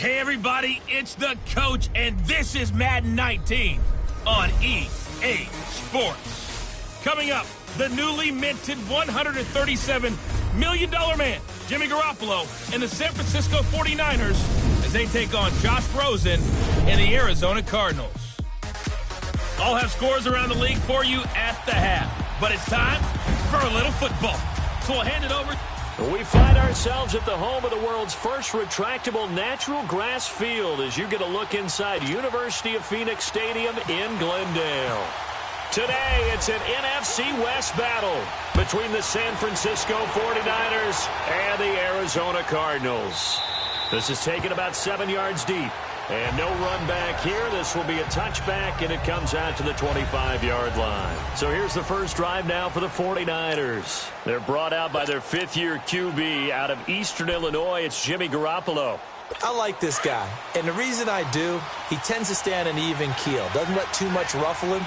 Hey everybody, it's the coach, and this is Madden 19 on EA Sports. Coming up, the newly minted $137 million man, Jimmy Garoppolo, and the San Francisco 49ers as they take on Josh Rosen and the Arizona Cardinals. I'll have scores around the league for you at the half, but it's time for a little football. So I'll hand it over. We find ourselves at the home of the world's first retractable natural grass field as you get a look inside University of Phoenix Stadium in Glendale. Today, it's an NFC West battle between the San Francisco 49ers and the Arizona Cardinals. This is taken about 7 yards deep. And no run back here. This will be a touchback, and it comes out to the 25-yard line. So here's the first drive now for the 49ers. They're brought out by their fifth-year QB out of Eastern Illinois. It's Jimmy Garoppolo. I like this guy, and the reason I do, he tends to stay on an even keel. Doesn't let too much ruffle him.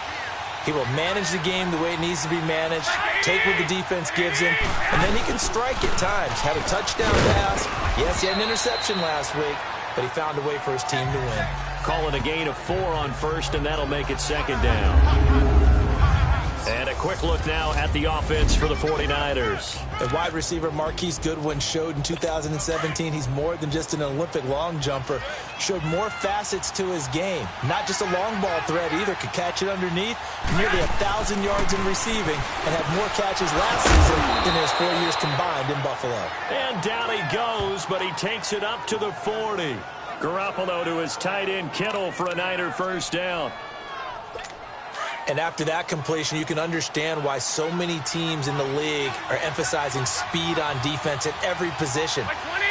He will manage the game the way it needs to be managed, take what the defense gives him, and then he can strike at times. Had a touchdown pass. Yes, he had an interception last week, but he found a way for his team to win. Call it a gain of 4 on first, and that'll make it second down. And a quick look now at the offense for the 49ers. The wide receiver Marquise Goodwin showed in 2017 he's more than just an Olympic long jumper. Showed more facets to his game. Not just a long ball threat either. Could catch it underneath. Nearly 1,000 yards in receiving and had more catches last season than his 4 years combined in Buffalo. And down he goes, but he takes it up to the 40. Garoppolo to his tight end Kittle for a Niner first down. And after that completion, you can understand why so many teams in the league are emphasizing speed on defense at every position.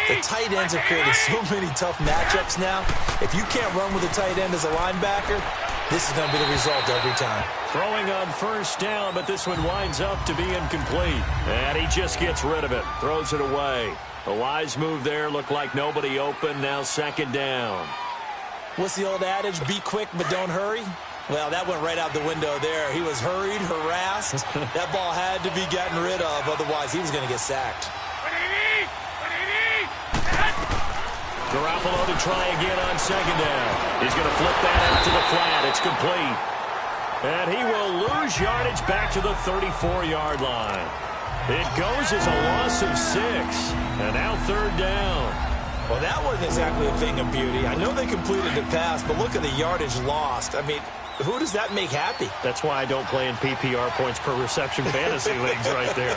The tight ends have created so many tough matchups now. If you can't run with a tight end as a linebacker, this is going to be the result every time. Throwing on first down, but this one winds up to be incomplete. And he just gets rid of it, throws it away. A wise move there, looked like nobody open, now second down. What's the old adage, be quick but don't hurry? Well, that went right out the window there. He was hurried, harassed. That ball had to be gotten rid of, otherwise he was going to get sacked. Garoppolo to try again on second down. He's going to flip that out to the flat. It's complete. And he will lose yardage back to the 34-yard line. It goes as a loss of 6. And now third down. Well, that wasn't exactly a thing of beauty. I know they completed the pass, but look at the yardage lost. I mean, who does that make happy? That's why I don't play in PPR points per reception fantasy leagues right there.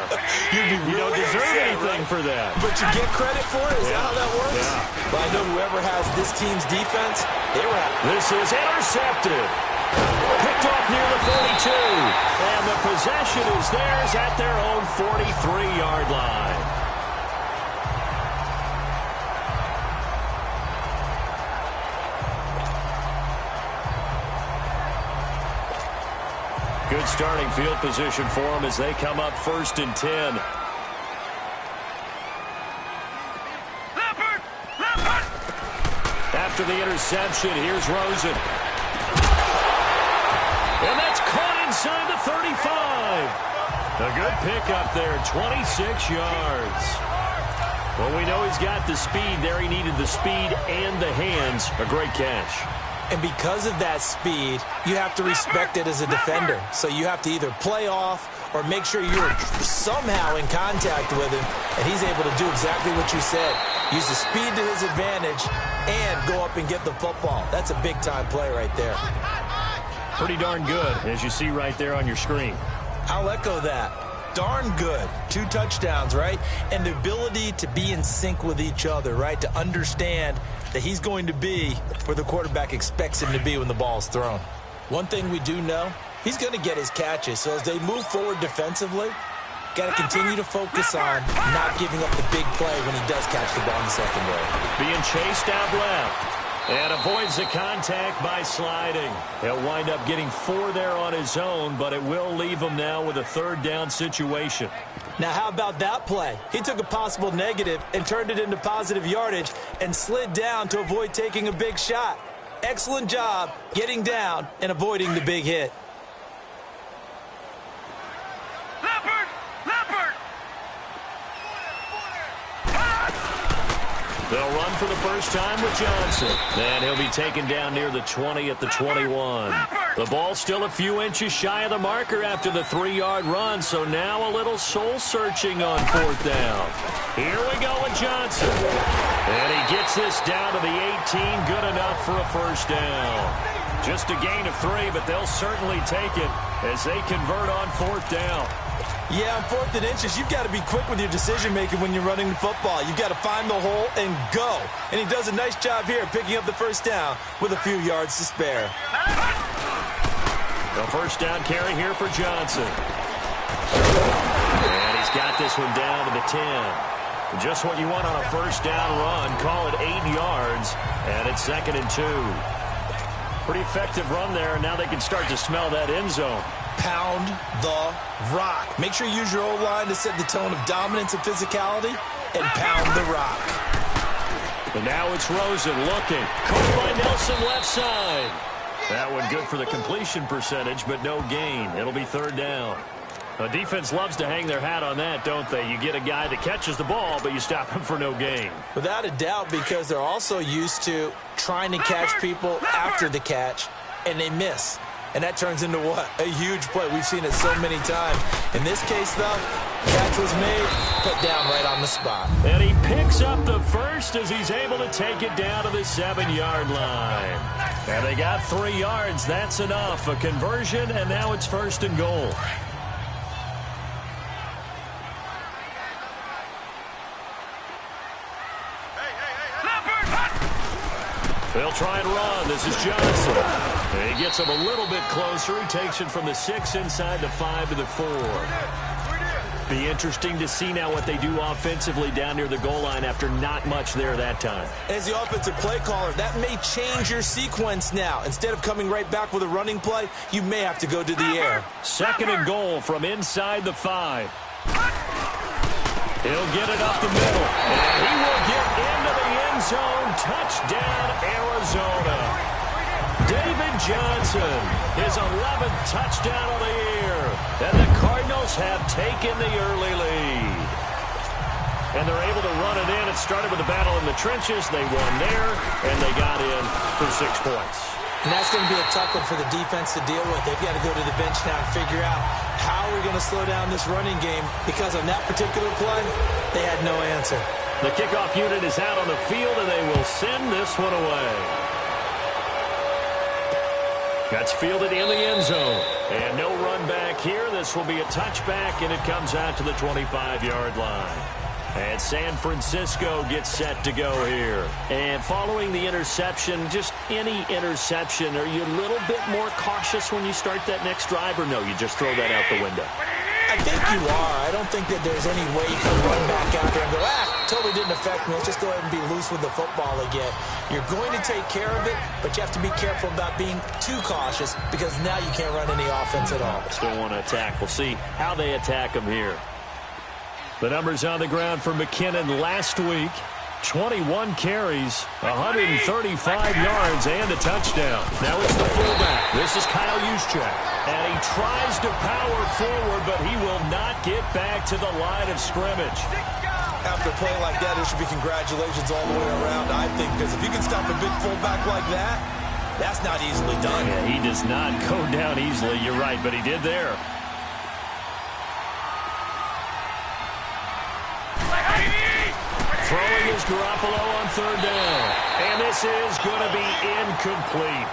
You don't deserve anything for that. But you get credit for it? Is that how that works? Yeah. But I know whoever has this team's defense, they were happy. This is intercepted. Picked off near the 42. And the possession is theirs at their own 43-yard line. Good starting field position for them as they come up 1st and 10. After the interception, here's Rosen. And that's caught inside the 35. A good pickup there, 26 yards. Well, we know he's got the speed there. He needed the speed and the hands. A great catch. And because of that speed, you have to respect it as a defender. So you have to either play off or make sure you're somehow in contact with him, and he's able to do exactly what you said. Use the speed to his advantage and go up and get the football. That's a big-time play right there. Pretty darn good, as you see right there on your screen. I'll echo that. Darn good. 2 touchdowns, right? And the ability to be in sync with each other, right? To understand that he's going to be where the quarterback expects him to be when the ball is thrown. One thing we do know, he's going to get his catches. So as they move forward defensively, got to continue to focus on not giving up the big play when he does catch the ball in the secondary. Being chased out left. And avoids the contact by sliding. He'll wind up getting 4 there on his own, but it will leave him now with a third down situation. Now, how about that play? He took a possible negative and turned it into positive yardage and slid down to avoid taking a big shot. Excellent job getting down and avoiding the big hit. They'll run for the first time with Johnson. And he'll be taken down near the 20 at the 21. The ball still a few inches shy of the marker after the 3-yard run, so now a little soul-searching on 4th down. Here we go with Johnson. And he gets this down to the 18, good enough for a first down. Just a gain of 3, but they'll certainly take it as they convert on 4th down. Yeah, on 4th and inches, you've got to be quick with your decision-making when you're running the football. You've got to find the hole and go. And he does a nice job here picking up the first down with a few yards to spare. The first down carry here for Johnson. And he's got this one down to the 10. Just what you want on a first down run. Call it 8 yards, and it's 2nd and 2. Pretty effective run there, and now they can start to smell that end zone. Pound the rock. Make sure you use your O-line to set the tone of dominance and physicality, and pound the rock. And now it's Rosen looking. Caught by Nelson left side. That one good for the completion percentage, but no gain. It'll be 3rd down. The defense loves to hang their hat on that, don't they? You get a guy that catches the ball, but you stop him for no gain. Without a doubt, because they're also used to trying to catch people after the catch, and they miss. And that turns into what? A huge play. We've seen it so many times. In this case, though, catch was made, put down right on the spot. And he picks up the first as he's able to take it down to the 7-yard line. And they got 3 yards. That's enough. A conversion, and now it's 1st and goal. They'll try and run. This is Johnson. And he gets him a little bit closer. He takes it from the 6 inside the 5 to the 4. Be interesting to see now what they do offensively down near the goal line after not much there that time. As the offensive play caller, that may change your sequence now. Instead of coming right back with a running play, you may have to go to the air. 2nd and goal from inside the 5. He'll get it up the middle. And he will get into the end zone. Touchdown, Arizona. David Johnson, his 11th touchdown of the year. And the Cardinals have taken the early lead. And they're able to run it in. It started with a battle in the trenches. They won there, and they got in for 6 points. And that's going to be a tough one for the defense to deal with. They've got to go to the bench now and figure out how we're going to slow down this running game, because on that particular play, they had no answer. The kickoff unit is out on the field, and they will send this one away. That's fielded in the end zone. And no run back here. This will be a touchback, and it comes out to the 25-yard line. And San Francisco gets set to go here. And following the interception, just any interception, are you a little bit more cautious when you start that next drive, or no, you just throw that out the window? I think you are. I don't think that there's any way you can run back out there and go, totally didn't affect me. Let's just go ahead and be loose with the football again. You're going to take care of it, but you have to be careful about being too cautious, because now you can't run any offense at all. Still want to attack. We'll see how they attack them here. The numbers on the ground for McKinnon last week. 21 carries, 135 yards, and a touchdown. Now it's the fullback. This is Kyle Juszczyk. And he tries to power forward, but he will not get back to the line of scrimmage. After a play like that, there should be congratulations all the way around, I think, because if you can stop a big fullback like that, that's not easily done. Yeah, he does not go down easily. You're right, but he did there. Throwing is Garoppolo on 3rd down. And this is going to be incomplete.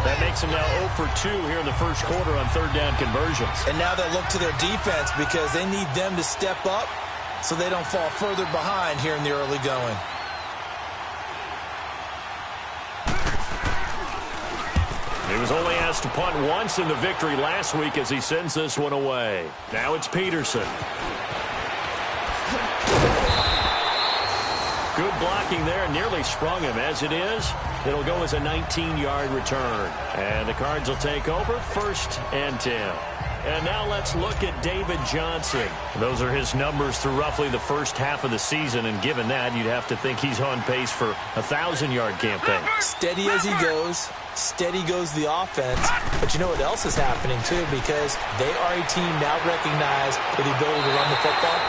That makes them now 0 for 2 here in the first quarter on 3rd down conversions. And now they'll look to their defense, because they need them to step up so they don't fall further behind here in the early going. He was only asked to punt once in the victory last week as he sends this one away. Now it's Peterson. Good blocking there, nearly sprung him. As it is, it'll go as a 19-yard return. And the Cards will take over, 1st and 10. And now let's look at David Johnson. Those are his numbers through roughly the first half of the season, and given that, you'd have to think he's on pace for a 1,000-yard campaign. Steady as he goes, steady goes the offense. But you know what else is happening, too, because they are a team now recognized for the ability to run the football.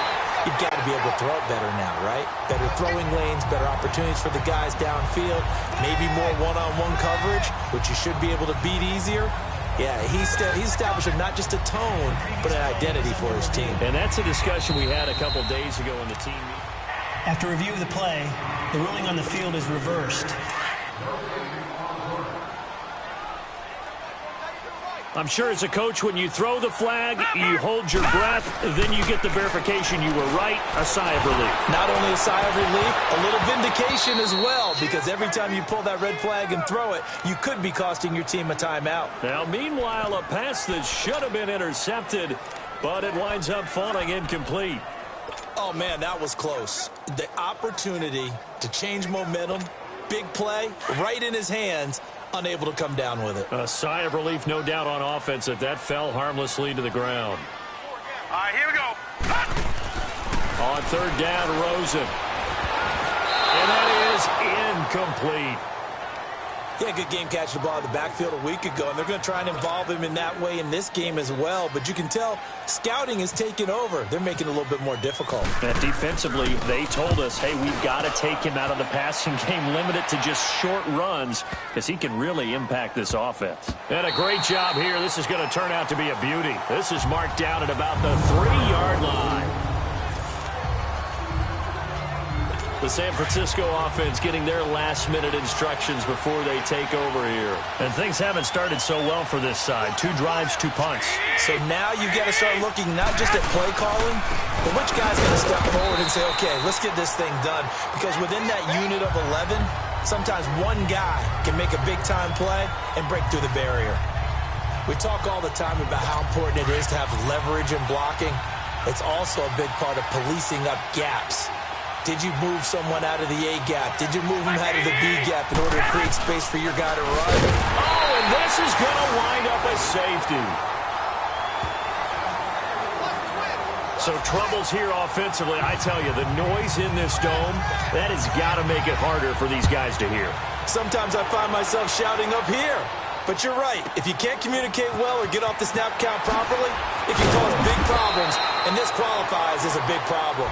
you've got to be able to throw it better now, right? Better throwing lanes, better opportunities for the guys downfield, maybe more one-on-one coverage, which you should be able to beat easier. Yeah, he's establishing not just a tone, but an identity for his team. And that's a discussion we had a couple days ago in the team meeting. After review of the play, the ruling on the field is reversed. I'm sure as a coach, when you throw the flag, you hold your breath, then you get the verification you were right, a sigh of relief. Not only a sigh of relief, a little vindication as well, because every time you pull that red flag and throw it, you could be costing your team a timeout. Now, meanwhile, a pass that should have been intercepted, but it winds up falling incomplete. Oh, man, that was close. The opportunity to change momentum, big play, right in his hands, unable to come down with it. A sigh of relief, no doubt, on offense that fell harmlessly to the ground. All right, here we go. On third down, Rosen. And that is incomplete. Yeah, good game catching the ball in the backfield a week ago, and they're going to try and involve him in that way in this game as well. But you can tell scouting is taking over. They're making it a little bit more difficult. And defensively, they told us, hey, we've got to take him out of the passing game, limit it to just short runs, because he can really impact this offense. And a great job here. This is going to turn out to be a beauty. This is marked down at about the 3-yard line. The San Francisco offense getting their last-minute instructions before they take over here. And things haven't started so well for this side. 2 drives, 2 punts. So now you've got to start looking not just at play calling, but which guy's going to step forward and say, okay, let's get this thing done. Because within that unit of 11, sometimes one guy can make a big-time play and break through the barrier. We talk all the time about how important it is to have leverage in blocking. It's also a big part of policing up gaps. Did you move someone out of the A gap? Did you move him out of the B gap in order to create space for your guy to run? Oh, and this is going to wind up a safety. So troubles here offensively. I tell you, the noise in this dome, that has got to make it harder for these guys to hear. Sometimes I find myself shouting up here. But you're right. If you can't communicate well or get off the snap count properly, it can cause big problems, and this qualifies as a big problem.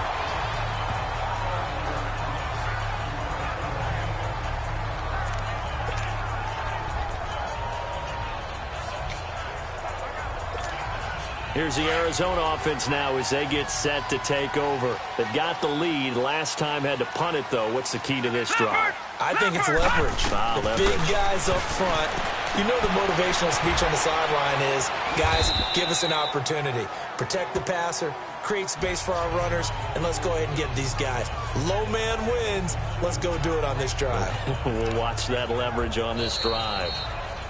Here's the Arizona offense now as they get set to take over. They've got the lead. Last time had to punt it, though. What's the key to this drive? I think it's leverage. The big guys up front. You know the motivational speech on the sideline is, guys, give us an opportunity. Protect the passer, create space for our runners, and let's go ahead and get these guys. Low man wins. Let's go do it on this drive. We'll watch that leverage on this drive.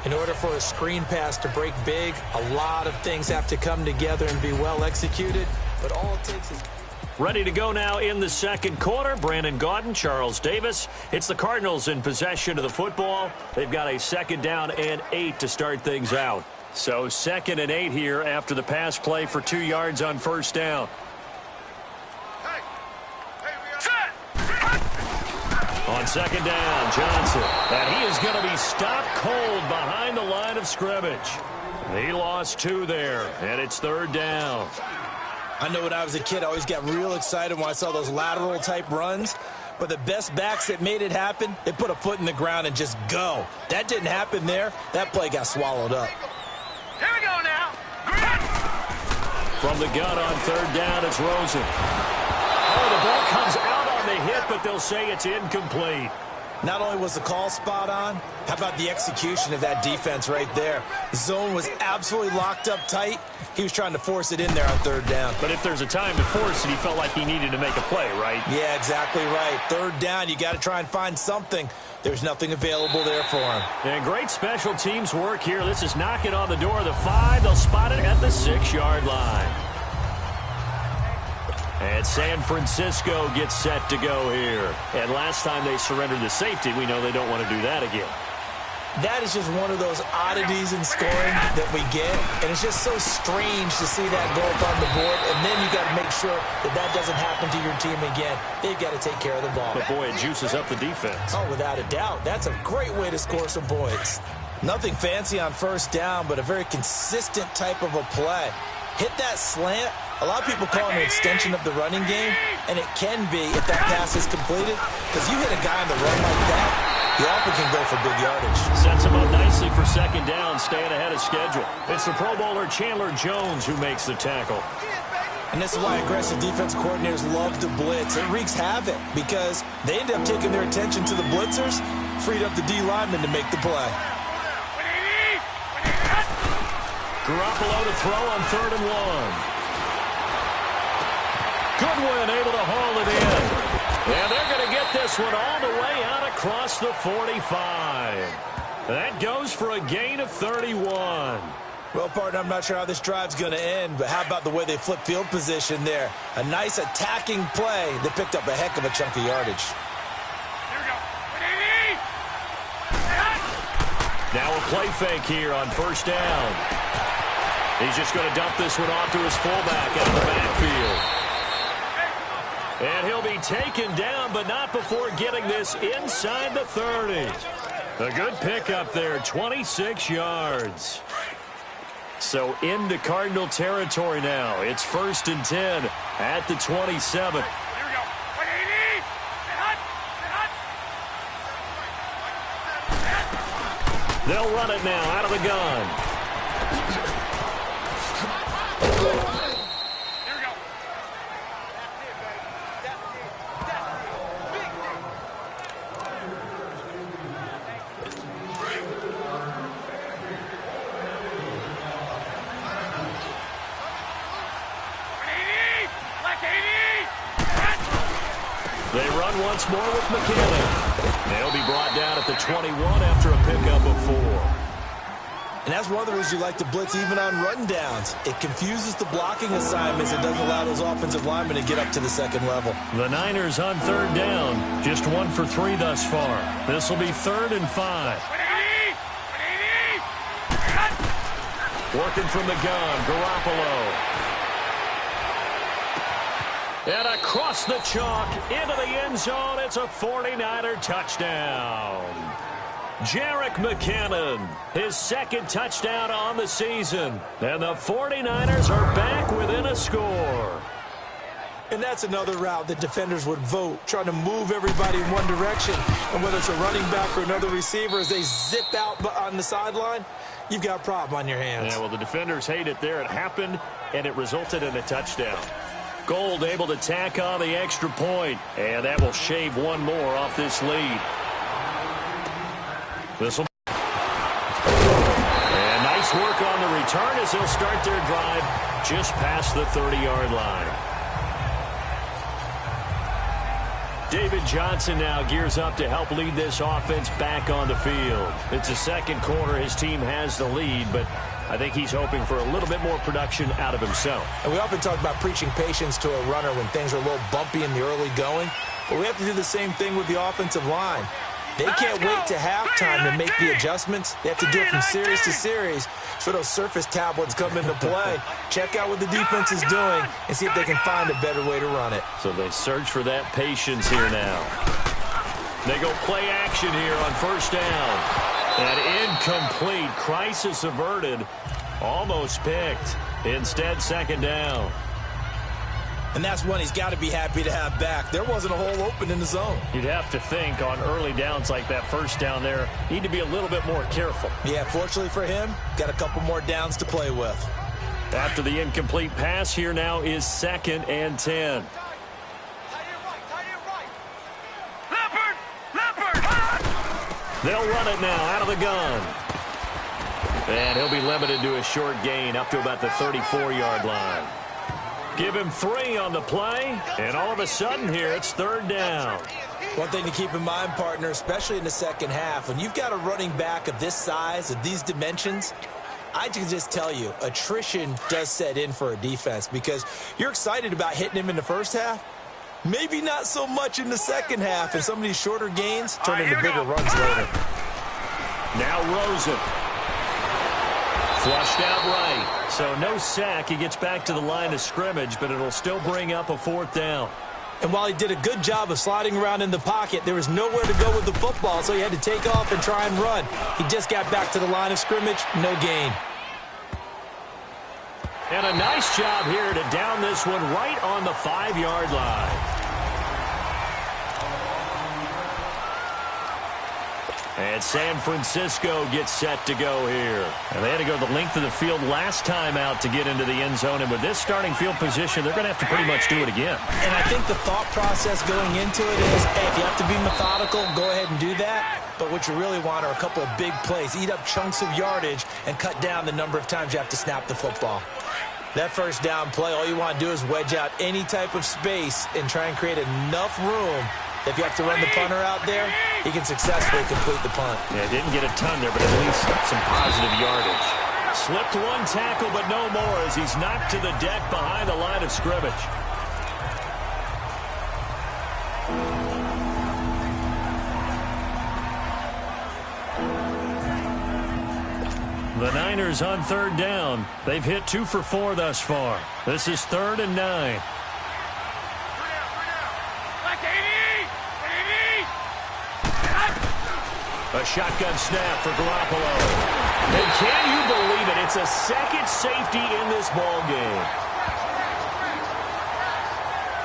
In order for a screen pass to break big, a lot of things have to come together and be well executed, but all it takes is... Ready to go now in the second quarter. Brandon Gaudin, Charles Davis. It's the Cardinals in possession of the football. They've got a 2nd down and 8 to start things out. So 2nd and 8 here after the pass play for 2 yards on 1st down. On 2nd down, Johnson. And he is going to be stopped cold behind the line of scrimmage. He lost 2 there, and it's 3rd down. I know when I was a kid, I always got real excited when I saw those lateral-type runs. But the best backs that made it happen, they put a foot in the ground and just go. That didn't happen there. That play got swallowed up. Here we go now. From the gun on 3rd down, it's Rosen. Oh, the ball comes out on the hit, but they'll say it's incomplete. Not only was the call spot on, how about the execution of that defense right there? The zone was absolutely locked up tight. He was trying to force it in there on 3rd down. But if there's a time to force it, he felt like he needed to make a play, right? Yeah, exactly right. 3rd down, you got to try and find something. There's nothing available there for him. And great special teams work here. This is knocking on the door of the 5. They'll spot it at the 6-yard line. And San Francisco gets set to go here. And last time they surrendered the safety, we know they don't want to do that again. That is just one of those oddities in scoring that we get. And it's just so strange to see that go up on the board. And then you got to make sure that that doesn't happen to your team again. They've got to take care of the ball. But, boy, it juices up the defense. Oh, without a doubt. That's a great way to score some points. Nothing fancy on 1st down, but a very consistent type of a play. Hit that slant, A lot of people call it an extension of the running game, and it can be if that pass is completed, because you hit a guy on the run like that, he often can go for big yardage. Sets him up nicely for second down, staying ahead of schedule. It's the Pro Bowler Chandler Jones who makes the tackle. And this is why aggressive defense coordinators love to blitz. It wreaks havoc because they end up taking their attention to the blitzers, freed up the D lineman to make the play. Garoppolo to throw on 3rd and 1. Goodwin able to haul it in. And they're going to get this one all the way out across the 45. That goes for a gain of 31. Well, partner, I'm not sure how this drive's going to end, but how about the way they flip field position there? A nice attacking play that picked up a heck of a chunk of yardage. Here we go. Now a play fake here on 1st down. He's just going to dump this one off to his fullback out of the backfield. And he'll be taken down, but not before getting this inside the 30. A good pickup there, 26 yards. So into Cardinal territory now. It's 1st and 10 at the 27. Here we go. They'll run it now out of the gun. They run once more with McKinnon. They'll be brought down at the 21 after a pickup of 4. And that's one of the reasons you like to blitz even on run downs. It confuses the blocking assignments and doesn't allow those offensive linemen to get up to the second level. The Niners on 3rd down. Just 1 for 3 thus far. This will be 3rd and 5. Working from the gun, Garoppolo. And across the chalk, into the end zone, it's a 49er touchdown. Jerick McKinnon, his 2nd touchdown on the season. And the 49ers are back within a score. And that's another route that defenders would vote, trying to move everybody in one direction. And whether it's a running back or another receiver, as they zip out on the sideline, you've got a problem on your hands. Yeah, well, the defenders hate it there. It happened, and it resulted in a touchdown. Gold able to tack on the extra point, and that will shave 1 more off this lead. And nice work on the return as they'll start their drive just past the 30-yard line. David Johnson now gears up to help lead this offense back on the field. It's the 2nd quarter. His team has the lead, but I think he's hoping for a little bit more production out of himself. And we often talk about preaching patience to a runner when things are a little bumpy in the early going, but we have to do the same thing with the offensive line. They can't wait to halftime to make the adjustments. They have to do it from series to series so those surface tablets come into play. Check out what the defense is doing and see if they can find a better way to run it. So they search for that patience here now. They go play action here on 1st down. An incomplete, crisis averted, almost picked. Instead, 2nd down. And that's one he's got to be happy to have back. There wasn't a hole open in the zone. You'd have to think on early downs like that 1st down there, need to be a little bit more careful. Yeah, fortunately for him, got a couple more downs to play with. After the incomplete pass, here now is 2nd and 10. They'll run it now out of the gun. And he'll be limited to a short gain up to about the 34-yard line. Give him 3 on the play, and all of a sudden here it's 3rd down. One thing to keep in mind, partner, especially in the second half, when you've got a running back of this size, of these dimensions, I can just tell you, attrition does set in for a defense because you're excited about hitting him in the first half. Maybe not so much in the second half, and some of these shorter gains turn into bigger runs later. Now Rosen. Flushed out right. So no sack. He gets back to the line of scrimmage, but it'll still bring up a 4th down. And while he did a good job of sliding around in the pocket, there was nowhere to go with the football, so he had to take off and try and run. He just got back to the line of scrimmage, no gain. And a nice job here to down this one right on the 5-yard line. And San Francisco gets set to go here. And they had to go the length of the field last time out to get into the end zone. And with this starting field position, they're going to have to pretty much do it again. And I think the thought process going into it is, hey, if you have to be methodical, go ahead and do that. But what you really want are a couple of big plays. Eat up chunks of yardage and cut down the number of times you have to snap the football. That first down play, all you want to do is wedge out any type of space and try and create enough room. If you have to run the punter out there, he can successfully complete the punt. Yeah, didn't get a ton there, but at least some positive yardage. Slipped one tackle, but no more as he's knocked to the deck behind the line of scrimmage. The Niners on third down. They've hit 2 for 4 thus far. This is 3rd and 9. A shotgun snap for Garoppolo. And can you believe it? It's a second safety in this ball game.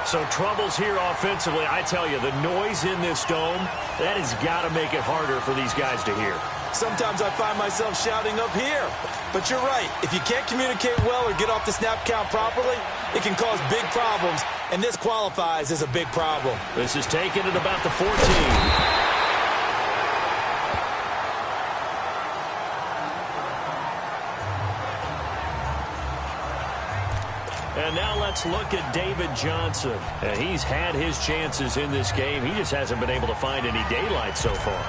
So troubles here offensively. I tell you, the noise in this dome, that has got to make it harder for these guys to hear. Sometimes I find myself shouting up here. But you're right. If you can't communicate well or get off the snap count properly, it can cause big problems. And this qualifies as a big problem. This is taken at about the 14. And now let's look at David Johnson. And he's had his chances in this game. He just hasn't been able to find any daylight so far.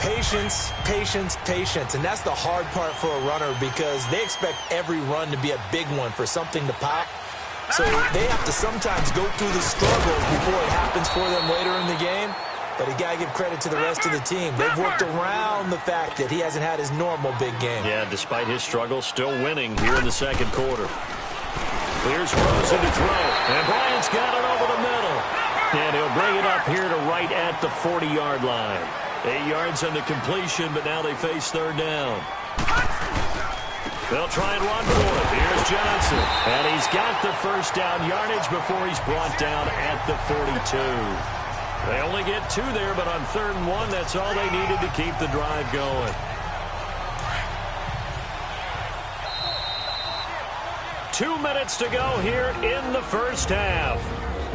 Patience, patience, patience. And that's the hard part for a runner because they expect every run to be a big one for something to pop. So they have to sometimes go through the struggles before it happens for them later in the game. But you got to give credit to the rest of the team. They've worked around the fact that he hasn't had his normal big game. Yeah, despite his struggles, still winning here in the second quarter. Here's Rosen to throw. And Bryant's got it over the middle. And he'll bring it up here to right at the 40-yard line. 8 yards on the completion, but now they face third down. They'll try and run for it. Here's Johnson. And he's got the first down yardage before he's brought down at the 42. They only get 2 there, but on 3rd and 1, that's all they needed to keep the drive going. Two minutes to go here in the first half.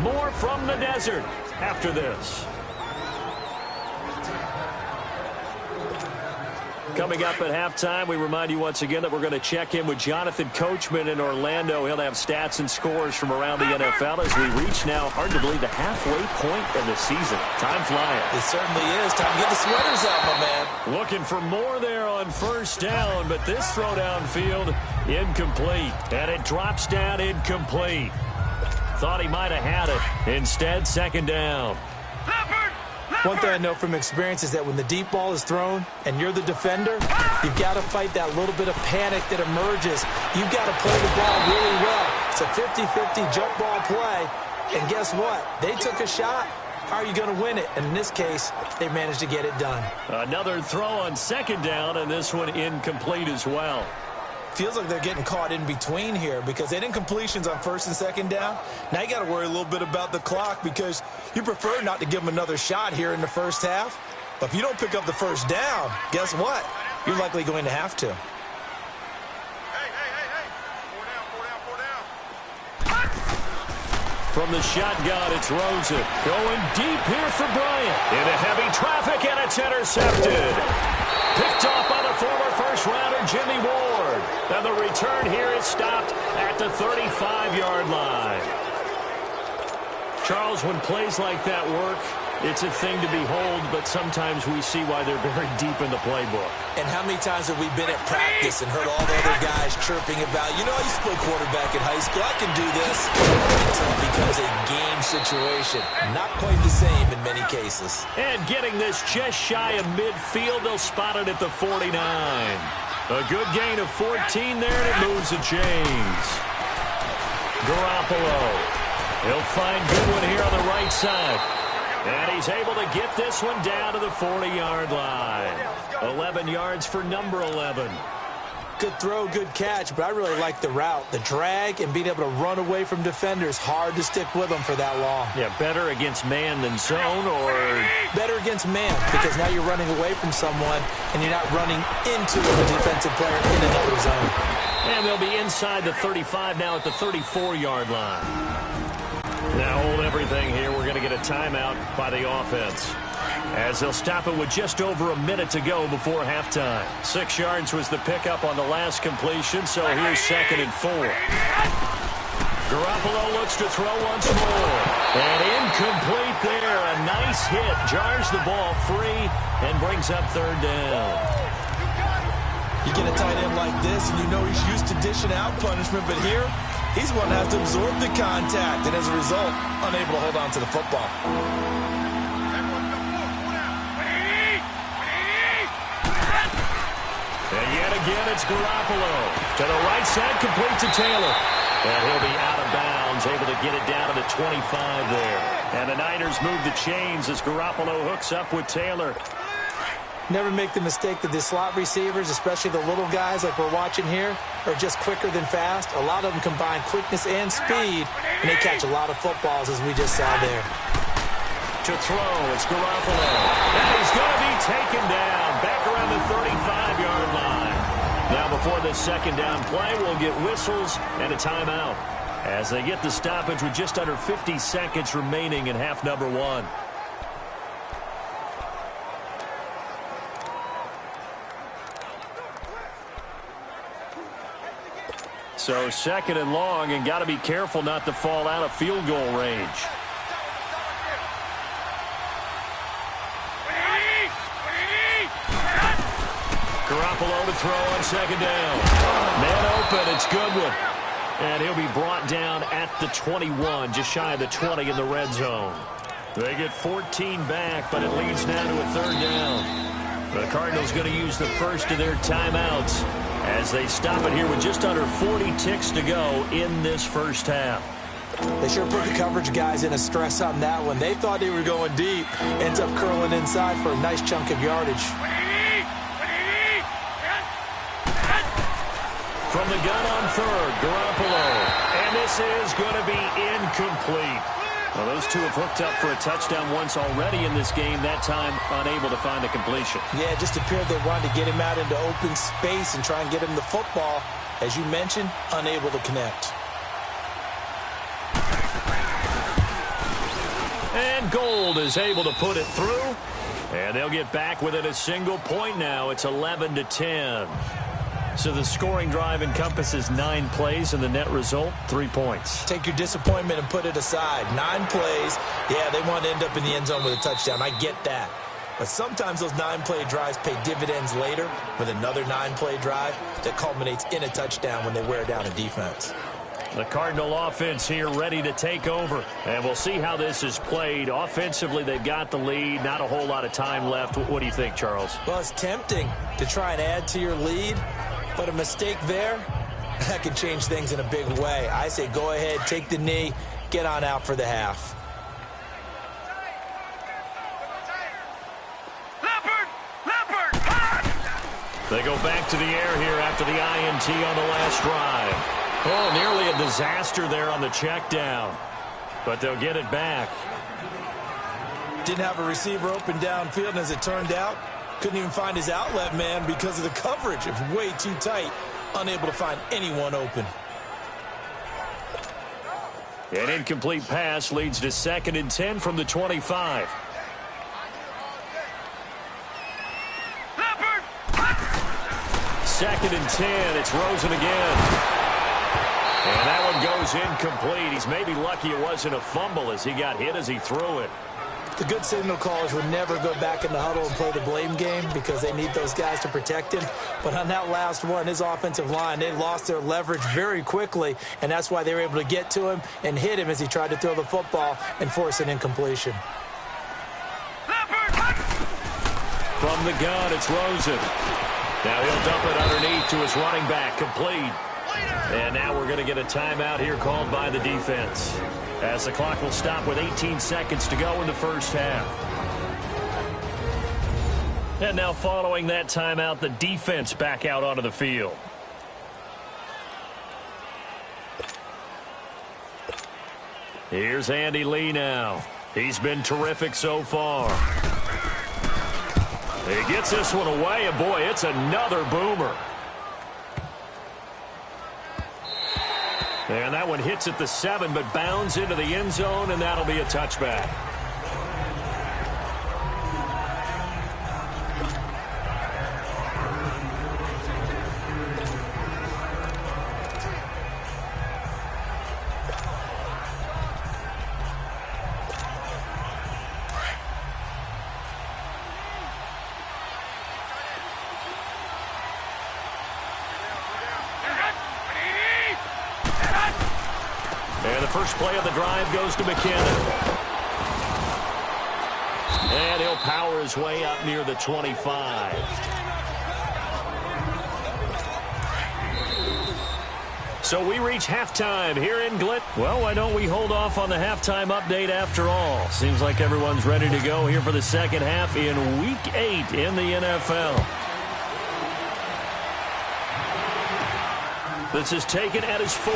More from the desert after this. Coming up at halftime, we remind you once again that we're going to check in with Jonathan Coachman in Orlando. He'll have stats and scores from around the NFL as we reach now, hard to believe, the halfway point of the season. Time flying. It certainly is. Time to get the sweaters out, my man. Looking for more there on first down, but this throw downfield incomplete. And it drops down incomplete. Thought he might have had it. Instead, second down. One thing I know from experience is that when the deep ball is thrown and you're the defender, you've got to fight that little bit of panic that emerges. You've got to play the ball really well. It's a 50-50 jump ball play. And guess what? They took a shot. How are you going to win it? And in this case, they managed to get it done. Another throw on second down, and this one incomplete as well. Feels like they're getting caught in between here because they didn't completions on first and second down. Now you got to worry a little bit about the clock because you prefer not to give them another shot here in the first half. But if you don't pick up the first down, guess what? You're likely going to have to. From the shotgun, it's Rosen. Going deep here for Bryant. Into heavy traffic, and it's intercepted. Picked off by the former first-rounder Jimmy Ward. And the return here is stopped at the 35-yard line. Charles, when plays like that work, it's a thing to behold, but sometimes we see why they're very deep in the playbook. And how many times have we been at practice and heard all the other guys chirping about, you know, I used to play quarterback in high school, I can do this. Until it becomes a game situation. Not quite the same in many cases. And getting this just shy of midfield, they'll spot it at the 49. A good gain of 14 there, and it moves the chains. Garoppolo. He'll find Goodwin here on the right side. And he's able to get this one down to the 40-yard line. 11 yards for number 11. Good throw, good catch, but I really like the route. The drag and being able to run away from defenders, hard to stick with them for that long. Yeah, better against man than zone, or? Better against man, because now you're running away from someone and you're not running into a defensive player in another zone. And they'll be inside the 35 now at the 34-yard line. Now hold everything here. We're going to get a timeout by the offense, as they'll stop it with just over a minute to go before halftime. 6 yards was the pickup on the last completion, so here's 2nd and 4. Garoppolo looks to throw once more. And incomplete there. A nice hit. Jars the ball free and brings up 3rd down. You get a tight end like this, and you know he's used to dishing out punishment, but here, he's going to have to absorb the contact, and as a result, unable to hold on to the football. And yet again, it's Garoppolo. To the right side, complete to Taylor. And he'll be out of bounds, able to get it down to the 25 there. And the Niners move the chains as Garoppolo hooks up with Taylor. Never make the mistake that the slot receivers, especially the little guys like we're watching here, are just quicker than fast. A lot of them combine quickness and speed, and they catch a lot of footballs, as we just saw there. To throw, it's Garoppolo. And he's going to be taken down back around the 35-yard line. Now before this 2nd down play, we'll get whistles and a timeout as they get the stoppage with just under 50 seconds remaining in half number 1. So 2nd and long, and got to be careful not to fall out of field goal range. Garoppolo to throw on 2nd down. Man open, it's Goodwin. And he'll be brought down at the 21, just shy of the 20 in the red zone. They get 14 back, but it leads now to a 3rd down. The Cardinals going to use the first of their timeouts as they stop it here with just under 40 ticks to go in this first half. They sure put the coverage guys in a stress on that one. They thought they were going deep. Ends up curling inside for a nice chunk of yardage. From the gun on 3rd, Garoppolo. And this is going to be incomplete. Well, those two have hooked up for a touchdown once already in this game, that time unable to find the completion. Yeah, it just appeared they wanted to get him out into open space and try and get him the football. As you mentioned, unable to connect. And Gold is able to put it through. And they'll get back within a single point now. It's 11-10. So the scoring drive encompasses 9 plays, and the net result, 3 points. Take your disappointment and put it aside. 9 plays. Yeah, they want to end up in the end zone with a touchdown. I get that. But sometimes those 9-play drives pay dividends later with another 9-play drive that culminates in a touchdown when they wear down a defense. The Cardinal offense here ready to take over. And we'll see how this is played. Offensively, they've got the lead. Not a whole lot of time left. What do you think, Charles? Well, it's tempting to try and add to your lead. But a mistake there, that could change things in a big way. I say go ahead, take the knee, get on out for the half. They go back to the air here after the INT on the last drive. Oh, nearly a disaster there on the check down. But they'll get it back. Didn't have a receiver open downfield, and as it turned out, couldn't even find his outlet man because of the coverage. It was way too tight. Unable to find anyone open. An incomplete pass leads to 2nd and 10 from the 25. Second and 10. It's Rosen again. And that one goes incomplete. He's maybe lucky it wasn't a fumble as he got hit as he threw it. The good signal callers would never go back in the huddle and play the blame game because they need those guys to protect him. But on that last one, his offensive line, they lost their leverage very quickly, and that's why they were able to get to him and hit him as he tried to throw the football and force an incompletion. From the gun, it's Rosen. Now he'll dump it underneath to his running back, complete. And now we're going to get a timeout here called by the defense, as the clock will stop with 18 seconds to go in the first half. And now following that timeout, the defense back out onto the field. Here's Andy Lee now. He's been terrific so far. He gets this one away, and boy, it's another boomer. And that one hits at the 7, but bounds into the end zone, and that'll be a touchback. And the first play of the drive goes to McKinnon. And he'll power his way up near the 25. So we reach halftime here in Glen. Well, why don't we hold off on the halftime update after all? Seems like everyone's ready to go here for the second half in Week 8 in the NFL. This is taken at his 4.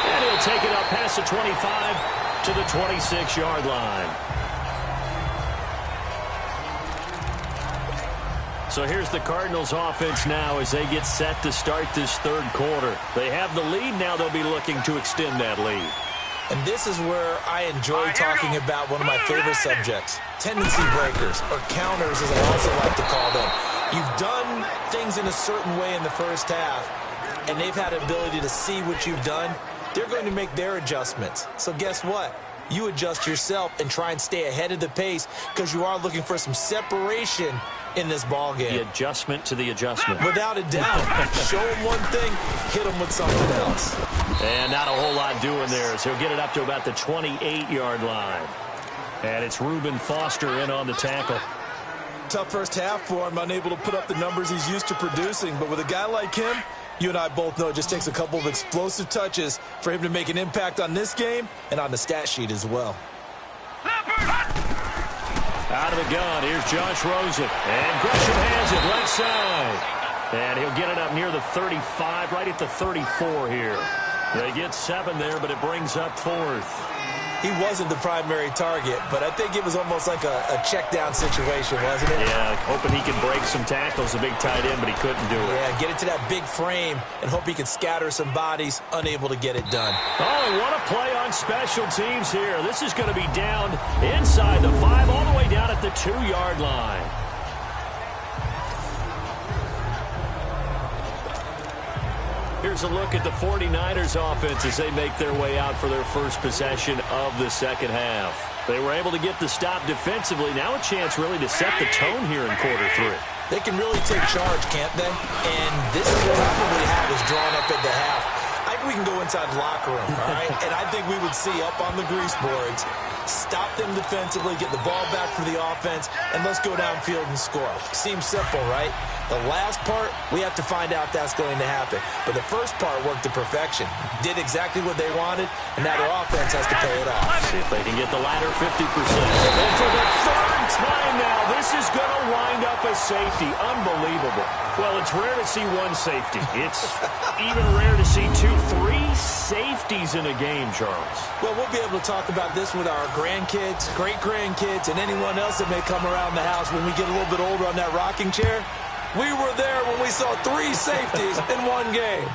And he'll take it up past the 25 to the 26-yard line. So here's the Cardinals offense now as they get set to start this third quarter. They have the lead. Now they'll be looking to extend that lead. And this is where I enjoy talking about one of my favorite subjects, tendency breakers, or counters as I also like to call them. You've done things in a certain way in the first half, and they've had the ability to see what you've done. They're going to make their adjustments. So guess what? You adjust yourself and try and stay ahead of the pace because you are looking for some separation in this ball game. The adjustment to the adjustment. Without a doubt. Show him one thing, hit him with something else. And not a whole lot doing there as he'll get it up to about the 28-yard line. And it's Reuben Foster in on the tackle. Tough first half for him, unable to put up the numbers he's used to producing. But with a guy like him, you and I both know it just takes a couple of explosive touches for him to make an impact on this game and on the stat sheet as well. Out of the gun, here's Josh Rosen. And Gresham has it left side. And he'll get it up near the 35, right at the 34 here. They get 7 there, but it brings up 4th. He wasn't the primary target, but I think it was almost like a check down situation, wasn't it? Yeah, hoping he could break some tackles, a big tight end, but he couldn't do it. Yeah, get it to that big frame and hope he can scatter some bodies, unable to get it done. Oh, what a play on special teams here. This is going to be down inside the 5, all the way down at the 2-yard line. Here's a look at the 49ers offense as they make their way out for their first possession of the second half. They were able to get the stop defensively. Now a chance really to set the tone here in quarter 3. They can really take charge, can't they? And this is what probably had was drawn up at the half. I think we can go inside the locker room, all right? And I think we would see up on the grease boards, stop them defensively, get the ball back for the offense, and let's go downfield and score. Seems simple, right? The last part, we have to find out that's going to happen. But the first part worked to perfection. Did exactly what they wanted, and now their offense has to pay it off. See if they can get the latter 50%. And for the third time now, this is going to wind up a safety. Unbelievable. Well, it's rare to see one safety. It's even rare to see 2, 3 safeties in a game, Charles. Well, we'll be able to talk about this with our grandkids, great-grandkids, and anyone else that may come around the house when we get a little bit older on that rocking chair. We were there when we saw 3 safeties in one game.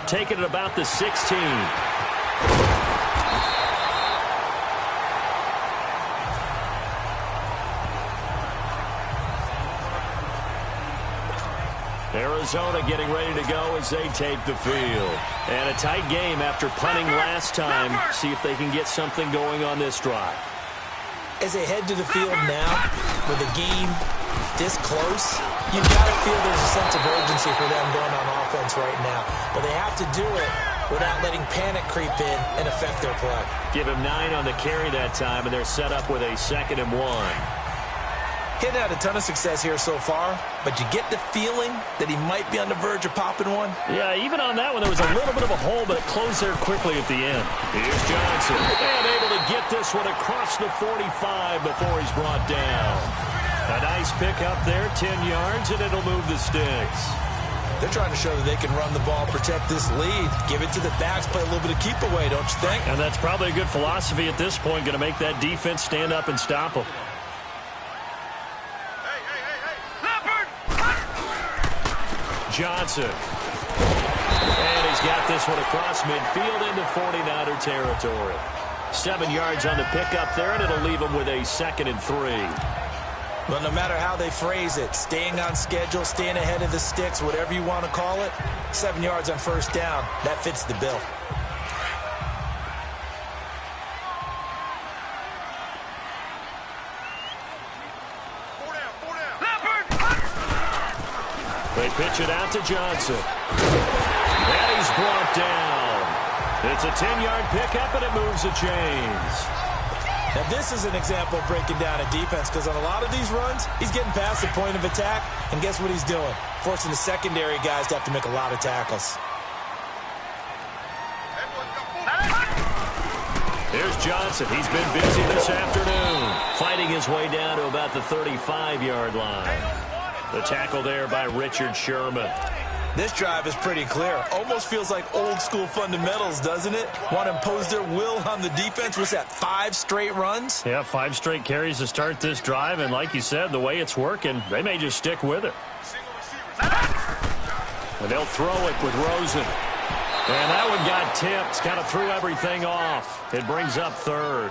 Taking it about the 16. Arizona getting ready to go as they take the field. And a tight game after punting last time. See if they can get something going on this drive. As they head to the field now, with the game this close, you've got to feel there's a sense of urgency for them going on offense right now. But they have to do it without letting panic creep in and affect their play. Give him 9 on the carry that time, and they're set up with a 2nd and 1. Hitting had a ton of success here so far, but you get the feeling that he might be on the verge of popping one. Yeah, even on that one, there was a little bit of a hole, but it closed there quickly at the end. Here's Johnson, and able to get this one across the 45 before he's brought down. A nice pick up there, 10 yards, and it'll move the sticks. They're trying to show that they can run the ball, protect this lead, give it to the backs, play a little bit of keep away, don't you think? And that's probably a good philosophy at this point, going to make that defense stand up and stop them. Johnson. And he's got this one across midfield into 49er territory. 7 yards on the pickup there, and it'll leave them with a 2nd and 3. But no matter how they phrase it, staying on schedule, staying ahead of the sticks, whatever you want to call it, 7 yards on first down, that fits the bill. They pitch it out to Johnson. And he's brought down. It's a 10-yard pickup, and it moves the chains. Now, this is an example of breaking down a defense, because on a lot of these runs, he's getting past the point of attack, and guess what he's doing? Forcing the secondary guys to have to make a lot of tackles. Here's Johnson. He's been busy this afternoon, fighting his way down to about the 35-yard line. The tackle there by Richard Sherman. This drive is pretty clear. Almost feels like old-school fundamentals, doesn't it? Want to impose their will on the defense. What's that, 5 straight runs? Yeah, 5 straight carries to start this drive, and like you said, the way it's working, they may just stick with it. And they'll throw it with Rosen. And that one got tipped, kind of threw everything off. It brings up 3rd.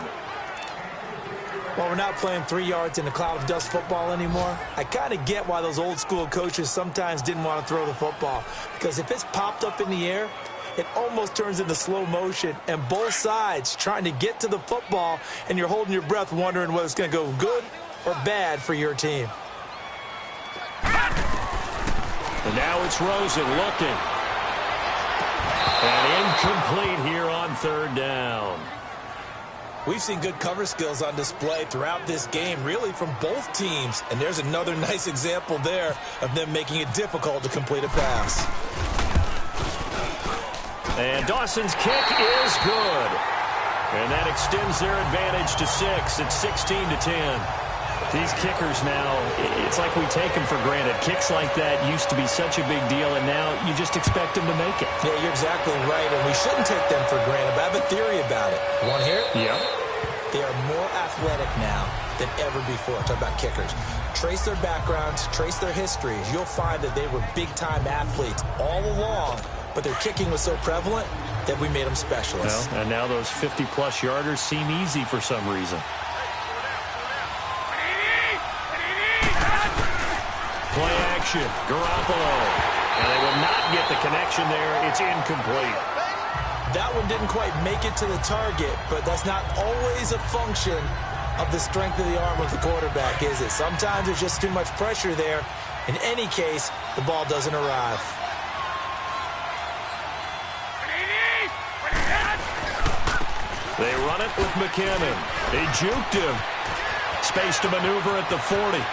Well, we're not playing 3 yards in a cloud of dust football anymore. I kind of get why those old school coaches sometimes didn't want to throw the football. Because if it's popped up in the air, it almost turns into slow motion. And both sides trying to get to the football, and you're holding your breath wondering whether it's going to go good or bad for your team. And now it's Rosen looking. And incomplete here on 3rd down. We've seen good cover skills on display throughout this game, really from both teams. And there's another nice example there of them making it difficult to complete a pass. And Dawson's kick is good. And that extends their advantage to 6. It's 16-10. These kickers now, it's like we take them for granted. Kicks like that used to be such a big deal, and now you just expect them to make it. Yeah, you're exactly right, and we shouldn't take them for granted. But I have a theory about it. You want to hear it? Yeah. They are more athletic now than ever before. Talk about kickers. Trace their backgrounds, trace their histories. You'll find that they were big-time athletes all along, but their kicking was so prevalent that we made them specialists. Well, and now those 50-plus yarders seem easy for some reason. Play action, Garoppolo. And they will not get the connection there. It's incomplete. That one didn't quite make it to the target, but that's not always a function of the strength of the arm of the quarterback, is it? Sometimes there's just too much pressure there. In any case, the ball doesn't arrive. They run it with McKinnon. They juked him. Space to maneuver at the 40.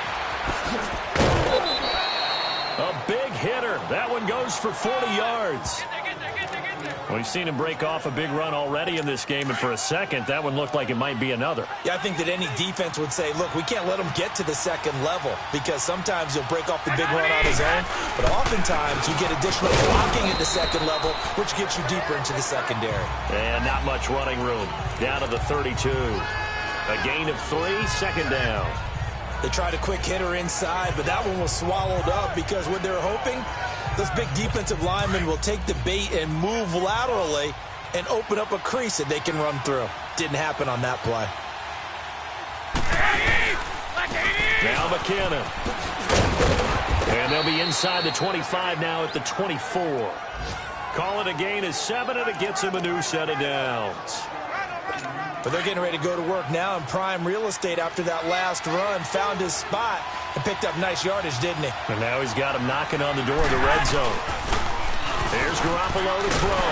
A big hitter. That one goes for 40 yards. We've seen him break off a big run already in this game, and for a second, that one looked like it might be another. Yeah, I think that any defense would say, look, we can't let him get to the second level, because sometimes he'll break off the big run on his own, but oftentimes you get additional blocking at the second level, which gets you deeper into the secondary. And not much running room. Down to the 32. A gain of 3, 2nd down. They tried a quick hitter inside, but that one was swallowed up because what they're hoping, those big defensive linemen will take the bait and move laterally and open up a crease that they can run through. Didn't happen on that play. Now McKinnon. And they'll be inside the 25 now at the 24. Call it a gain of 7, and it gets him a new set of downs. But they're getting ready to go to work now in prime real estate after that last run. Found his spot and picked up nice yardage, didn't he? And now he's got him knocking on the door of the red zone. There's Garoppolo to throw.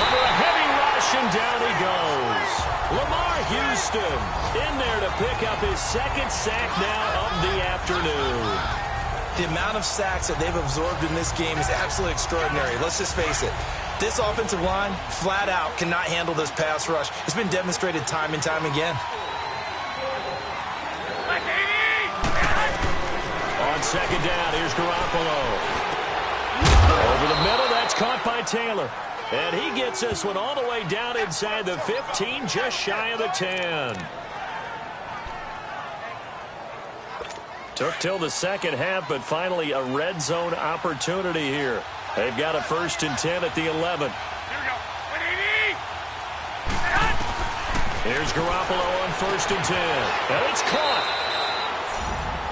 Over a heavy rush, and down he goes. Lamar Houston in there to pick up his 2nd sack now of the afternoon. The amount of sacks that they've absorbed in this game is absolutely extraordinary. Let's just face it. This offensive line, flat out, cannot handle this pass rush. It's been demonstrated time and time again. On 2nd down, here's Garoppolo. Over the middle, that's caught by Taylor. And he gets this one all the way down inside the 15, just shy of the 10. Took till the second half, but finally a red zone opportunity here. They've got a 1st and 10 at the 11. Here's Garoppolo on 1st and 10. And it's caught.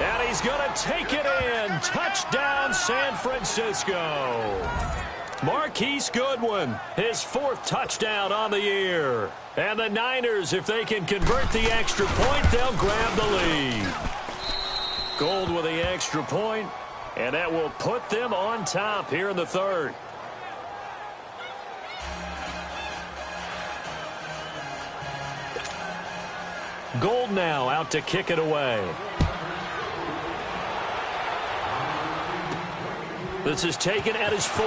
And he's going to take it in. Touchdown, San Francisco. Marquise Goodwin, his 4th touchdown on the year. And the Niners, if they can convert the extra point, they'll grab the lead. Gould with the extra point, and that will put them on top here in the 3rd. Gould now out to kick it away. This is taken at his 4.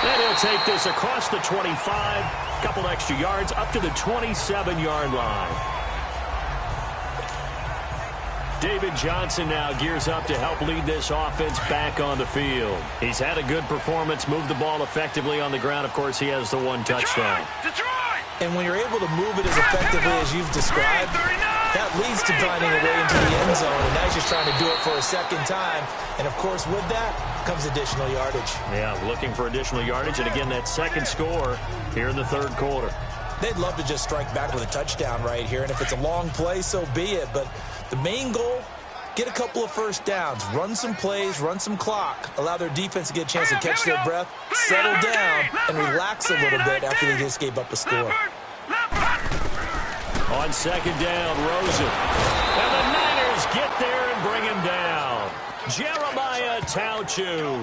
And he'll take this across the 25. Couple extra yards up to the 27-yard line. David Johnson now gears up to help lead this offense back on the field. He's had a good performance, moved the ball effectively on the ground. Of course, he has the 1 touchdown. And when you're able to move it as effectively as you've described, that leads to finding a way into the end zone. And now he's just trying to do it for a second time. And, of course, with that comes additional yardage. Yeah, looking for additional yardage. And, again, that second score here in the 3rd quarter. They'd love to just strike back with a touchdown right here. And if it's a long play, so be it. But the main goal, get a couple of 1st downs, run some plays, run some clock, allow their defense to get a chance to catch their breath, settle down, and relax a little bit after they just gave up a score. On 2nd down, Rosen. And the Niners get there and bring him down. Jeremiah Tauchu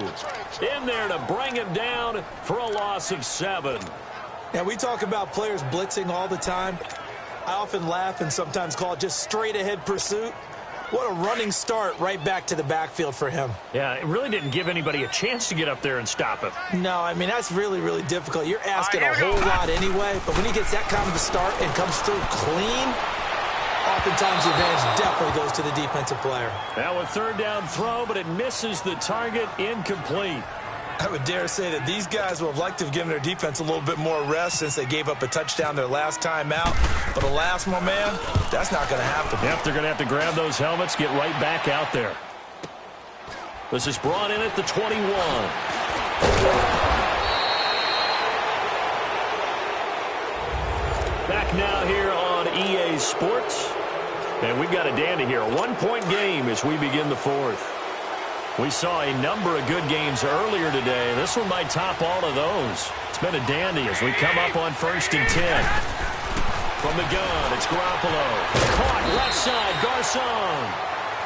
in there to bring him down for a loss of 7. Now, we talk about players blitzing all the time. I often laugh and sometimes call it just straight-ahead pursuit. What a running start right back to the backfield for him. Yeah, it really didn't give anybody a chance to get up there and stop him. No, I mean, that's really, really difficult. You're asking a whole lot anyway, but when he gets that kind of a start and comes through clean, oftentimes the advantage definitely goes to the defensive player. Now a 3rd down throw, but it misses the target, incomplete. I would dare say that these guys would have liked to have given their defense a little bit more rest since they gave up a touchdown their last time out. But alas, my man, that's not going to happen. Yep, they're going to have to grab those helmets, get right back out there. This is brought in at the 21. Back now here on EA Sports. And we've got a dandy here. A 1-point game as we begin the 4th. We saw a number of good games earlier today. This one might top all of those. It's been a dandy as we come up on 1st and 10. From the gun, it's Garoppolo. Caught left side, Garcon.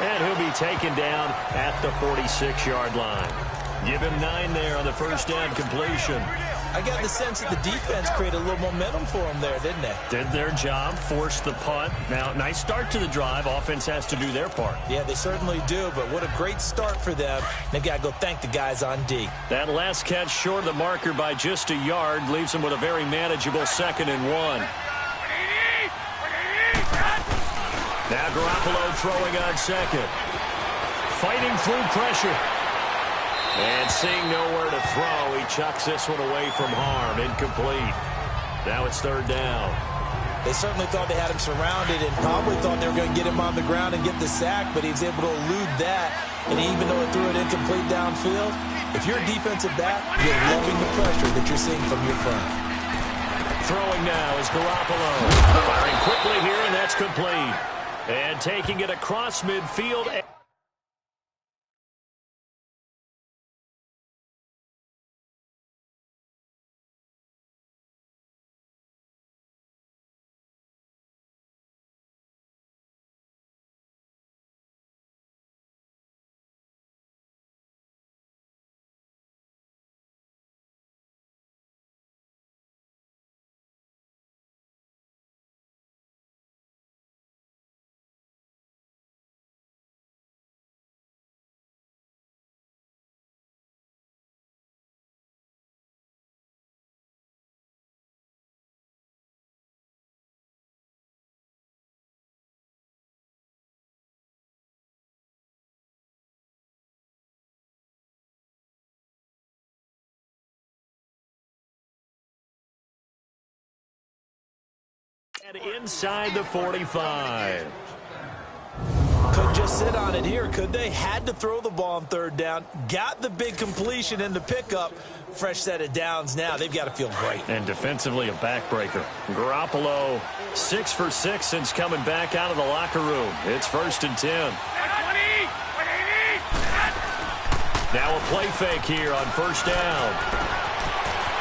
And he'll be taken down at the 46-yard line. Give him 9 there on the 1st down completion. I got the sense that the defense created a little momentum for them there, didn't they? Did their job, forced the punt. Now, nice start to the drive. Offense has to do their part. Yeah, they certainly do, but what a great start for them. They've got to go thank the guys on D. That last catch short of the marker by just a yard leaves them with a very manageable 2nd and 1. Now Garoppolo throwing on 2nd. Fighting through pressure. And seeing nowhere to throw, he chucks this one away from harm. Incomplete. Now it's 3rd down. They certainly thought they had him surrounded and probably thought they were going to get him on the ground and get the sack, but he was able to elude that. And even though it threw it incomplete downfield, if you're a defensive back, you're loving the pressure that you're seeing from your front. Throwing now is Garoppolo. Firing quickly here, and that's complete. And taking it across midfield. And inside the 45. Couldn't just sit on it here, could they? Had to throw the ball on third down. Got the big completion in the pickup. Fresh set of downs now. They've got to feel great. And defensively, a backbreaker. Garoppolo, 6 for 6 since coming back out of the locker room. It's 1st and 10. Now a play fake here on 1st down.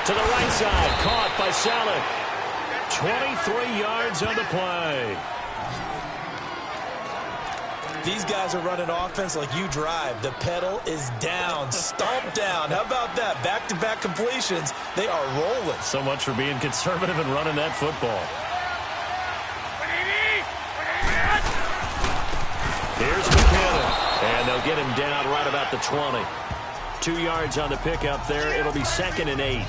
To the right side, caught by Salek. 23 yards on the play. These guys are running offense like you drive. The pedal is down, stomped down. How about that? Back-to-back completions. They are rolling. So much for being conservative and running that football. Here's McKinnon. And they'll get him down right about the 20. 2 yards on the pickup there. It'll be 2nd and 8.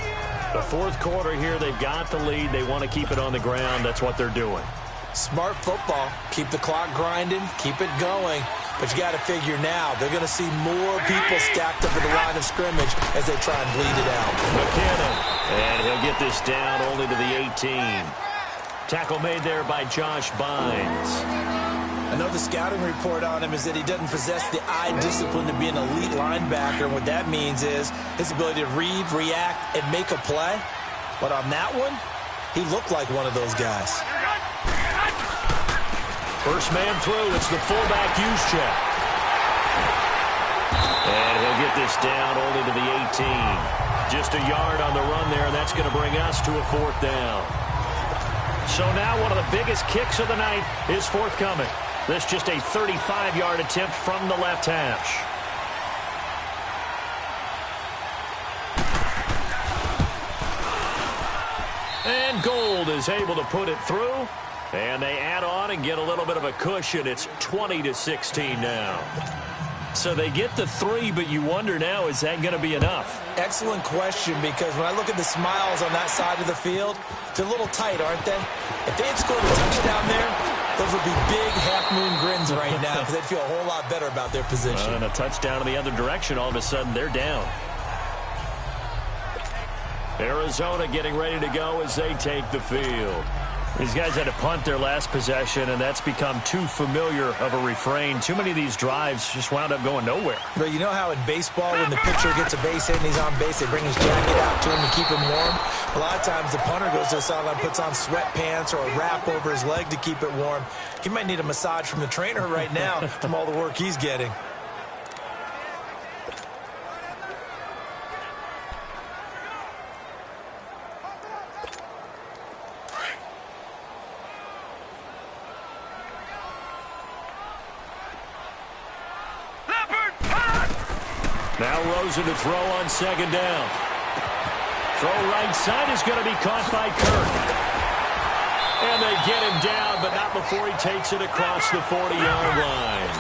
The 4th quarter here, they've got the lead. They want to keep it on the ground. That's what they're doing. Smart football. Keep the clock grinding. Keep it going. But you got to figure now, they're going to see more people stacked up at the line of scrimmage as they try and bleed it out. McKinnon. And he'll get this down only to the 18. Tackle made there by Josh Bynes. I know the scouting report on him is that he doesn't possess the eye discipline to be an elite linebacker. And what that means is his ability to read, react, and make a play. But on that one, he looked like one of those guys. First man through, it's the fullback Juszczyk. And he'll get this down only to the 18. Just a yard on the run there, and that's going to bring us to a 4th down. So now one of the biggest kicks of the night is forthcoming. This just a 35-yard attempt from the left hash. And Gold is able to put it through. And they add on and get a little bit of a cushion. It's 20-16 now. So they get the 3, but you wonder now, is that going to be enough? Excellent question, because when I look at the smiles on that side of the field, they're a little tight, aren't they? If they had scored a touchdown there, those would be big half-moon grins right now because they'd feel a whole lot better about their position. And a touchdown in the other direction, all of a sudden they're down. Arizona getting ready to go as they take the field. These guys had to punt their last possession, and that's become too familiar of a refrain. Too many of these drives just wound up going nowhere. But you know how in baseball, when the pitcher gets a base hit and he's on base, they bring his jacket out to him to keep him warm? A lot of times the punter goes to the sideline, puts on sweatpants or a wrap over his leg to keep it warm. He might need a massage from the trainer right now from all the work he's getting. Now Rosen to throw on 2nd down. Throw right side is going to be caught by Kirk. And they get him down, but not before he takes it across the 40-yard line.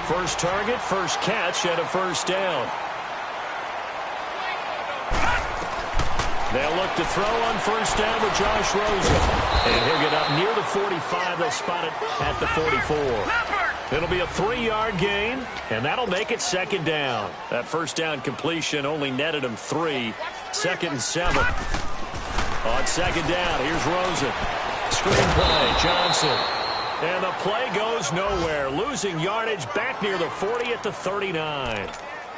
First target, first catch, and a 1st down. They'll look to throw on 1st down with Josh Rosen. And he'll get up near the 45. They'll spot it at the 44. It'll be a 3-yard gain, and that'll make it 2nd down. That 1st down completion only netted him 3. 2nd and 7. On 2nd down, here's Rosen. Screen play, Johnson. And the play goes nowhere. Losing yardage back near the 40 at the 39.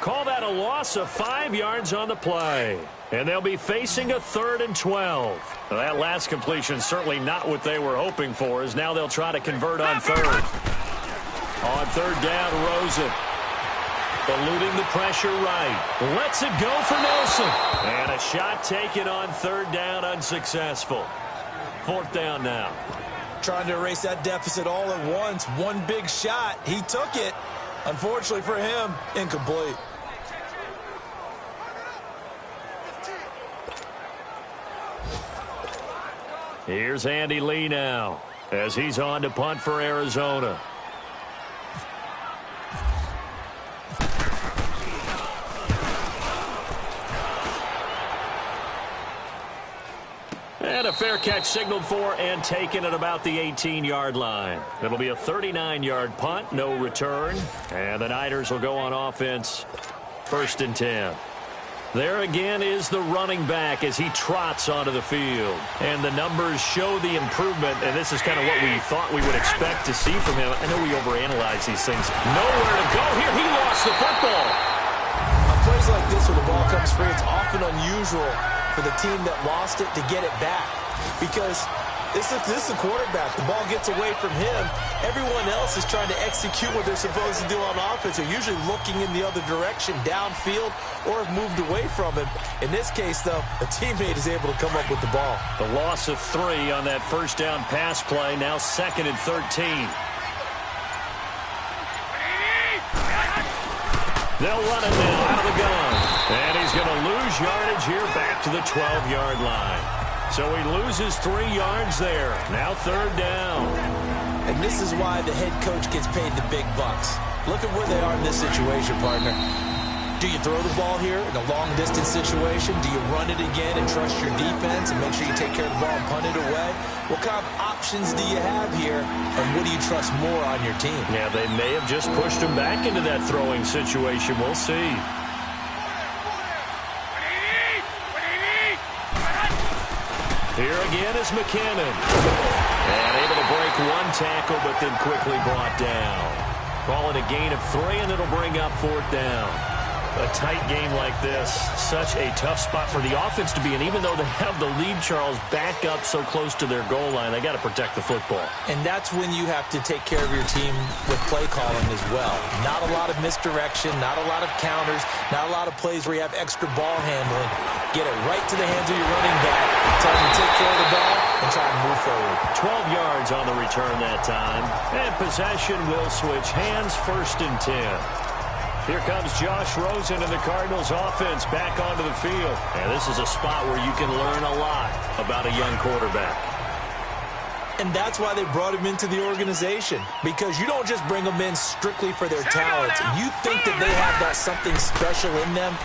Call that a loss of 5 yards on the play. And they'll be facing a 3rd and 12. Now, that last completion certainly not what they were hoping for, as now they'll try to convert on 3rd. On 3rd down, Rosen. Eluding the pressure right. Lets it go for Nelson. And a shot taken on 3rd down, unsuccessful. 4th down now. Trying to erase that deficit all at once. One big shot. He took it. Unfortunately for him, incomplete. Here's Andy Lee now as he's on to punt for Arizona. And a fair catch signaled for and taken at about the 18-yard line. It'll be a 39-yard punt, no return. And the Niners will go on offense, 1st and 10. There again is the running back as he trots onto the field. And the numbers show the improvement, and this is kind of what we thought we would expect to see from him. I know we overanalyze these things. Nowhere to go here. He lost the football. On plays like this where the ball comes free, it's often unusual for the team that lost it to get it back. Because this is the quarterback. The ball gets away from him. Everyone else is trying to execute what they're supposed to do on offense. They're usually looking in the other direction, downfield, or have moved away from him. In this case, though, a teammate is able to come up with the ball. The loss of 3 on that first down pass play, now 2nd and 13. They'll run it now out of the gun. And he's going to lose yardage here back to the 12-yard line. So he loses 3 yards there. Now 3rd down. And this is why the head coach gets paid the big bucks. Look at where they are in this situation, partner. Do you throw the ball here in a long-distance situation? Do you run it again and trust your defense and make sure you take care of the ball and punt it away? What kind of options do you have here, and what do you trust more on your team? Yeah, they may have just pushed him back into that throwing situation. We'll see. Here again is McKinnon. And able to break 1 tackle, but then quickly brought down. Call it a gain of 3, and it'll bring up 4th down. A tight game like this, such a tough spot for the offense to be in. Even though they have the lead, Charles, back up so close to their goal line, they got to protect the football. And that's when you have to take care of your team with play calling as well. Not a lot of misdirection, not a lot of counters, not a lot of plays where you have extra ball handling. Get it right to the hands of your running back. Tell him to take care of the ball and try to move forward. 12 yards on the return that time. And possession will switch hands, 1st and 10. Here comes Josh Rosen and the Cardinals offense back onto the field. And this is a spot where you can learn a lot about a young quarterback. And that's why they brought him into the organization. Because you don't just bring them in strictly for their talents. You think that they have that something special in them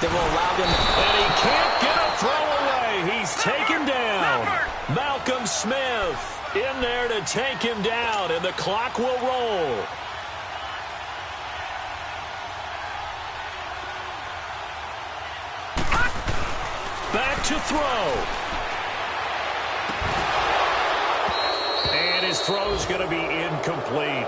that will allow them. And he can't get a throw away. He's taken down. Malcolm Smith in there to take him down. And the clock will roll. Back to throw. And his throw's going to be incomplete.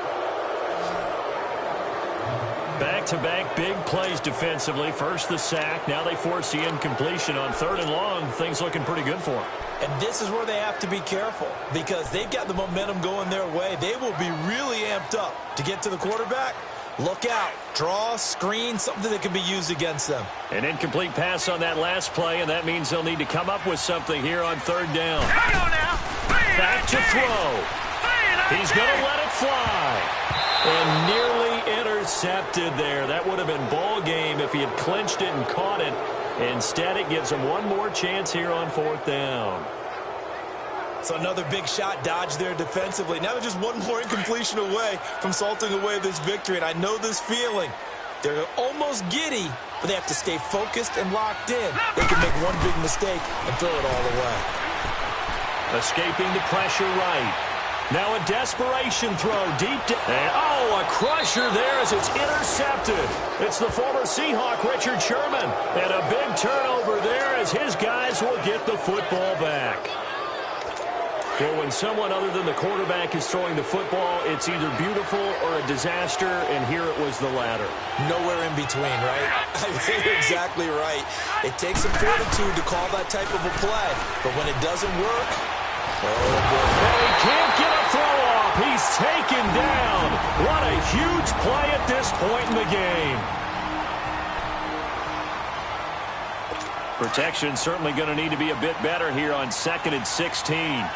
Back-to-back big plays defensively. First the sack. Now they force the incompletion on 3rd and long. Things looking pretty good for them. And this is where they have to be careful because they've got the momentum going their way. They will be really amped up to get to the quarterback. Look out. Draw, screen, something that can be used against them. An incomplete pass on that last play, and that means they'll need to come up with something here on 3rd down. Back to throw. He's going to let it fly. And nearly intercepted there. That would have been ball game if he had clinched it and caught it. Instead, it gives him one more chance here on 4th down. So another big shot dodged there defensively. Now they're just one more incompletion away from salting away this victory. And I know this feeling. They're almost giddy, but they have to stay focused and locked in. They can make one big mistake and throw it all away. Escaping the pressure right. Now a desperation throw deep down. And a crusher there as it's intercepted. It's the former Seahawk, Richard Sherman. And a big turnover there as his guys will get the football back. Well, when someone other than the quarterback is throwing the football, it's either beautiful or a disaster, and here it was the latter. Nowhere in between, right? I think you're exactly right. It takes some fortitude to call that type of a play, but when it doesn't work, oh boy. Well, he can't get a throw off. He's taken down. What a huge play at this point in the game. Protection certainly going to need to be a bit better here on 2nd and 16.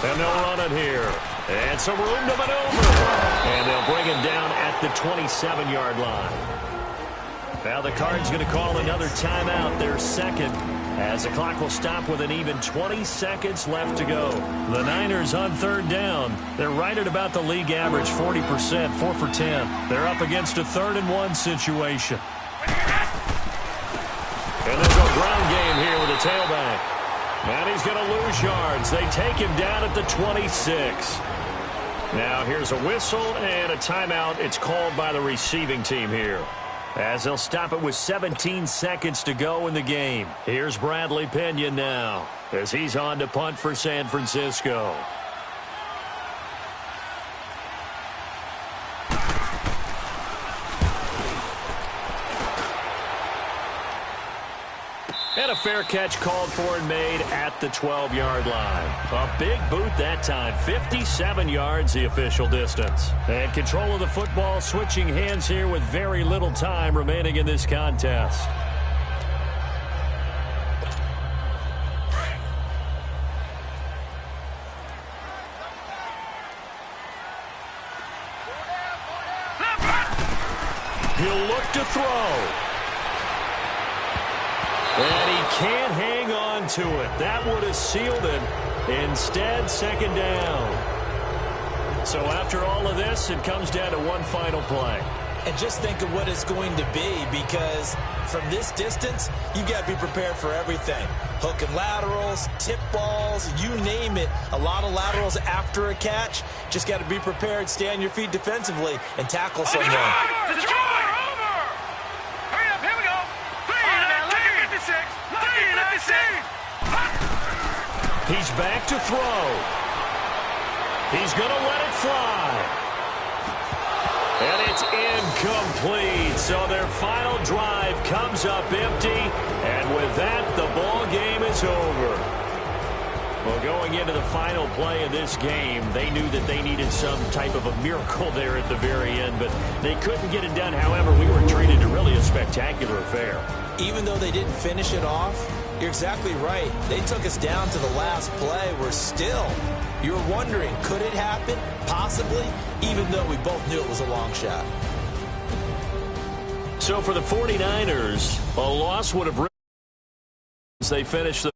And they'll run it here. And some room to maneuver. And they'll bring him down at the 27-yard line. Now the Cards going to call another timeout, their 2nd, as the clock will stop with an even 20 seconds left to go. The Niners on 3rd down. They're right at about the league average, 40%, 4 for 10. They're up against a 3rd and 1 situation. And there's a ground game here with a tailback. And he's going to lose yards. They take him down at the 26. Now here's a whistle and a timeout. It's called by the receiving team here, as they'll stop it with 17 seconds to go in the game. Here's Bradley Pinion now, as he's on to punt for San Francisco. And a fair catch called for and made at the 12-yard line. A big boot that time. 57 yards, the official distance. And control of the football switching hands here with very little time remaining in this contest. He'll look to throw. And he can't hang on to it. That would have sealed it. Instead, second down. So after all of this, it comes down to one final play. And just think of what it's going to be, because from this distance, you've got to be prepared for everything. Hook and laterals, tip balls, you name it. A lot of laterals after a catch. Just got to be prepared, stay on your feet defensively, and tackle someone. He's back to throw. He's going to let it fly. And it's incomplete. So their final drive comes up empty. And with that, the ball game is over. Well, going into the final play of this game, they knew that they needed some type of a miracle there at the very end, but they couldn't get it done. However, we were treated to really a spectacular affair. Even though they didn't finish it off, you're exactly right. They took us down to the last play. We're still, you're wondering, could it happen? Possibly, even though we both knew it was a long shot. So for the 49ers, a loss would have... They finished the